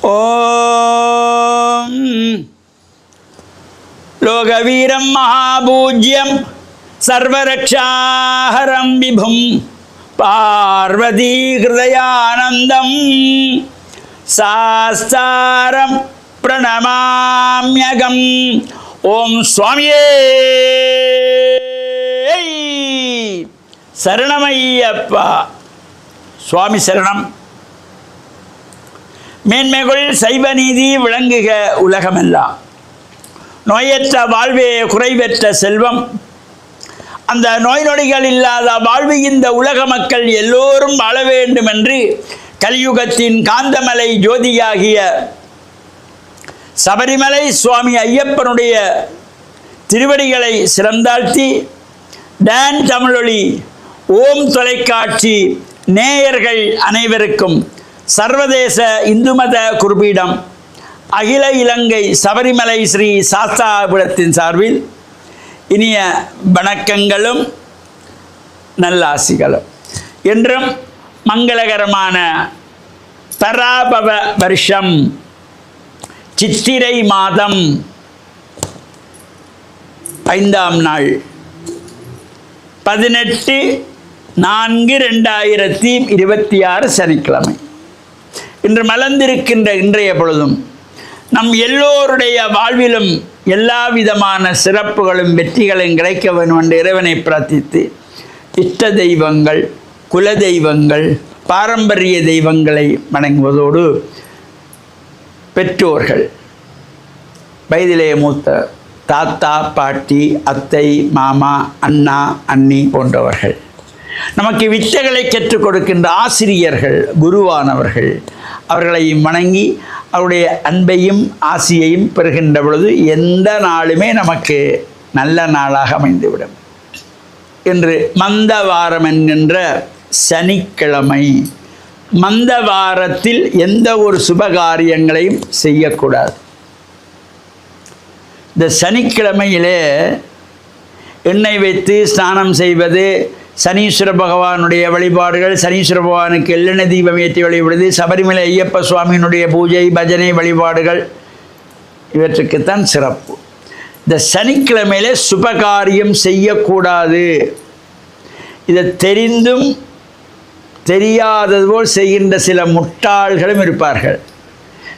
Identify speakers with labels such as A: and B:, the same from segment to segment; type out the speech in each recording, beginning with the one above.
A: ஓம் லோகவீரம் மகாபூஜ்யம் சர்வரக்ஷாஹரம் விபும் பார்வதி ஹிருதயானந்தம் சாஸ்தாரம் பிரணமாம்யகம். ஓம் சுவாமியே சரணமையப்பா. சுவாமி சரணம். மேன்மைகள் சைவ நீதி விளங்குக உலகமெல்லாம். நோயற்ற வாழ்வே குறைவற்ற செல்வம். அந்த நோய் நொடிகள் இல்லாத வாழ்வு இந்த உலக மக்கள் எல்லோரும் வாழ வேண்டும் என்று கலியுகத்தின் காந்தமலை ஜோதியாகிய சபரிமலை சுவாமி ஐயப்பனுடைய திருவடிகளை சிறந்தாழ்த்தி டான் தமிழொலி ஓம் தொலைக்காட்சி நேயர்கள் அனைவருக்கும் சர்வதேச இந்து மத குருபீடம் அகில இலங்கை சபரிமலை ஸ்ரீ சாஸ்தாபுரத்தின் சார்பில் இனிய வணக்கங்களும் நல்லாசிகளும். என்றும் மங்களகரமான பராபவ வருஷம் சித்திரை மாதம் 5ஆம் நாள் 18/4/2026 சனிக்கிழமை. இன்று மலர்ந்திருக்கின்ற இன்றைய பொழுதும் நம் எல்லோருடைய வாழ்விலும் எல்லா விதமான சிறப்புகளும் வெற்றிகளும் கிடைக்க வேண்டும் என்று இறைவனை பிரார்த்தித்து இஷ்ட தெய்வங்கள், குல தெய்வங்கள், பாரம்பரிய தெய்வங்களை வணங்குவதோடு பெற்றோர்கள், வயதிலே மூத்த தாத்தா, பாட்டி, அத்தை, மாமா, அண்ணா, அண்ணி போன்றவர்கள், நமக்கு வித்தைகளை கற்றுக் கொடுக்கின்ற ஆசிரியர்கள், குருவானவர்கள், அவர்களையும் வணங்கி அவருடைய அன்பையும் ஆசியையும் பெறுகின்ற பொழுது எந்த நாளுமே நமக்கு நல்ல நாளாக அமைந்துவிடும். இன்று மந்தவாரம் என்கின்ற சனிக்கிழமை. மந்தவாரத்தில் எந்த ஒரு சுபகாரியங்களையும் செய்யக்கூடாது. இந்த சனிக்கிழமையிலே எண்ணெய் வைத்து ஸ்நானம் செய்வது, சனீஸ்வர பகவானுடைய வழிபாடுகள், சனீஸ்வர பகவானுக்கு எள்ளெண்ணெய் தீபம் ஏற்றி வழிபடுவது, சபரிமலை ஐயப்ப சுவாமியினுடைய பூஜை, பஜனை வழிபாடுகள், இவற்றுக்குத்தான் சிறப்பு. இந்த சனிக்கிழமையிலே சுபகாரியம் செய்யக்கூடாது. இதை தெரிந்தும் தெரியாதது போல் செய்கின்ற சில முட்டாள்களும் இருப்பார்கள்.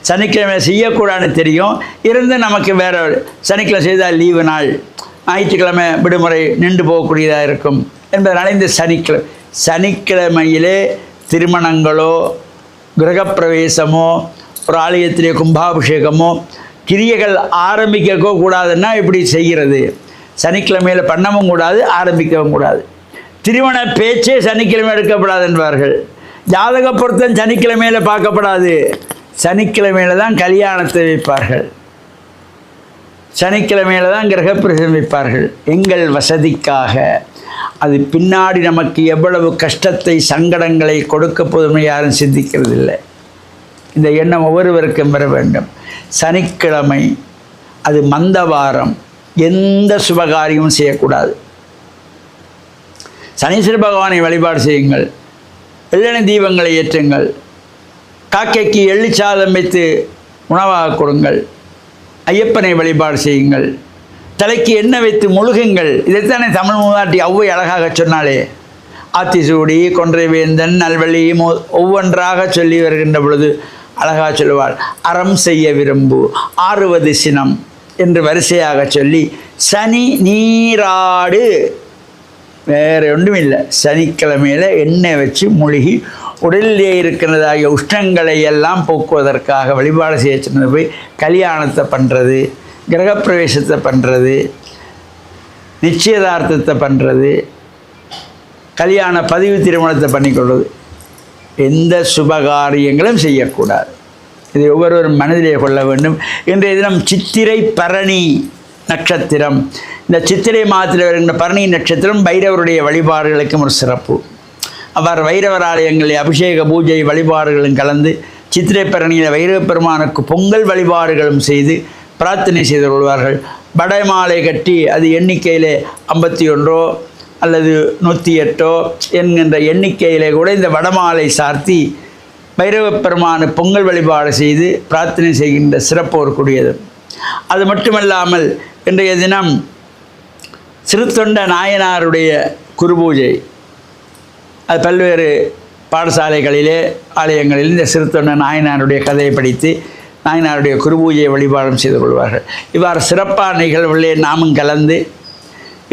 A: சனிக்கிழமையில் செய்யக்கூடாதுன்னு தெரியும், இருந்து நமக்கு வேறு சனிக்கிழமை செய்தால் லீவு நாள், ஞாயிற்றுக்கிழமை விடுமுறை நின்று போகக்கூடியதாக இருக்கும் என்பதனால் இந்த சனிக்கிழமையிலே திருமணங்களோ கிரகப்பிரவேசமோ ஒரு ஆலயத்திலே கும்பாபிஷேகமோ கிரியைகள் ஆரம்பிக்கவோ கூடாதுன்னா இப்படி செய்கிறது. சனிக்கிழமையில் பண்ணவும் கூடாது, ஆரம்பிக்கவும் கூடாது. திருமண பேச்சே சனிக்கிழமை எடுக்கப்படாது என்பார்கள். ஜாதக பொருத்தம் சனிக்கிழமையில் பார்க்கப்படாது. சனிக்கிழமையில் தான் கல்யாணத்தை வைப்பார்கள், சனிக்கிழமையில் தான் கிரகப்பிரவேசம் வைப்பார்கள். எங்கள் வசதிக்காக. அது பின்னாடி நமக்கு எவ்வளவு கஷ்டத்தை, சங்கடங்களை கொடுக்க போதும் யாரும் சிந்திக்கிறது இல்லை. இந்த எண்ணம் ஒவ்வொருவருக்கும் பெற வேண்டும். சனிக்கிழமை அது மந்தவாரம், எந்த சுபகாரியமும் செய்யக்கூடாது. சனீஸ்வர பகவானை வழிபாடு செய்யுங்கள், எள்ளெண்ணெய் தீபங்களை ஏற்றுங்கள், காக்கைக்கு எள்ளிச்சாதம் வைத்து உணவாக கொடுங்கள், ஐயப்பனை வழிபாடு செய்யுங்கள், தலைக்கு எண்ணெய் வைத்து முழுகுங்கள். இதைத்தானே தமிழ் மூதாட்டி ஔவை அழகாக சொன்னாலே. ஆத்திசூடி, கொன்றைவேந்தன், நல்வழி ஒவ்வொன்றாக சொல்லி வருகின்ற பொழுது அழகாக சொல்லுவாள். அறம் செய்ய விரும்பு, ஆறுவது சினம் என்று வரிசையாக சொல்லி சனி நீராடு, வேறு ஒன்றும் இல்லை. சனிக்கிழமையில் எண்ணெய் வச்சு மூழ்கி உடலிலே இருக்கிறதாகிய உஷ்ணங்களை எல்லாம் போக்குவதற்காக வழிபாடு செய்ய சொன்னது போய் கல்யாணத்தை பண்ணுறது, கிரகப்பிரவேசத்தை பண்ணுறது, நிச்சயதார்த்தத்தை பண்ணுறது, கல்யாண பதிவு திருமணத்தை பண்ணிக்கொள்வது, எந்த சுபகாரியங்களும் செய்யக்கூடாது. இதை ஒவ்வொருவரும் மனதிலே கொள்ள வேண்டும். இன்றைய தினம் சித்திரை பரணி நட்சத்திரம். இந்த சித்திரை மாதத்தில் வருகின்ற பரணி நட்சத்திரம் பைரவருடைய வழிபாடுகளுக்கும் ஒரு சிறப்பு. அவர் வைரவர் ஆலயங்களில் அபிஷேக பூஜை வழிபாடுகளும் கலந்து சித்திரை பரணியில் வைரவ பெருமானுக்கு பொங்கல் வழிபாடுகளும் செய்து பிரார்த்தனை செய்து கொள்வார்கள். வடமாலை கட்டி அது எண்ணிக்கையில் 51 அல்லது 108 என்கின்ற எண்ணிக்கையிலே கூட இந்த வடமாலை சார்த்தி பைரவப் பெருமானு பொங்கல் வழிபாடு செய்து பிரார்த்தனை செய்கின்ற சிறப்பு ஒரு கூடியது. அது மட்டுமல்லாமல் இன்றைய தினம் சிறுத்தொண்ட நாயனாருடைய குருபூஜை. அது பல்வேறு பாடசாலைகளிலே ஆலயங்களில் இந்த சிறுத்தொண்ட நாயனாருடைய கதையை படித்து நாயனாருடைய குருபூஜையை வழிபாடும் செய்து கொள்வார்கள். இவ்வாறு சிறப்பான நிகழ்வுகளிலே நாமும் கலந்து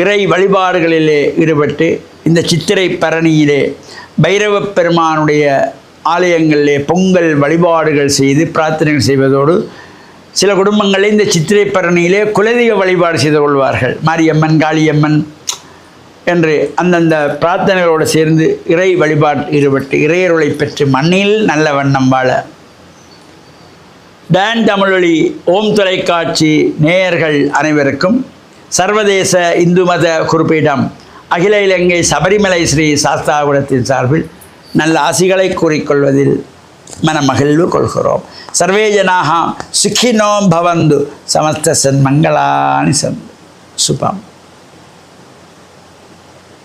A: இறை வழிபாடுகளிலே ஈடுபட்டு இந்த சித்திரை பரணியிலே பைரவப் பெருமானுடைய ஆலயங்களிலே பொங்கல் வழிபாடுகள் செய்து பிரார்த்தனைகள் செய்வதோடு சில குடும்பங்களில் இந்த சித்திரை பரணியிலே குலதெய்வ வழிபாடு செய்து கொள்வார்கள். மாரியம்மன், காளியம்மன் என்று அந்தந்த பிரார்த்தனைகளோடு சேர்ந்து இறை வழிபாட்டில் ஈடுபட்டு இறையருளை பெற்று மண்ணில் நல்ல வண்ணம் வாழ டான் தமிழொலி ஓம் தொலைக்காட்சி நேயர்கள் அனைவருக்கும் சர்வதேச இந்து மத குறிப்பீடம் அகில இலங்கை சபரிமலை ஸ்ரீ சாஸ்தாகுடத்தின் சார்பில் நல்ல ஆசிகளை கூறிக்கொள்வதில் மனமகிழ்வு கொள்கிறோம். சர்வே ஜனாக சுகினோ பவந்து சமஸ்த சன்மங்களானி சந்து சுபம்.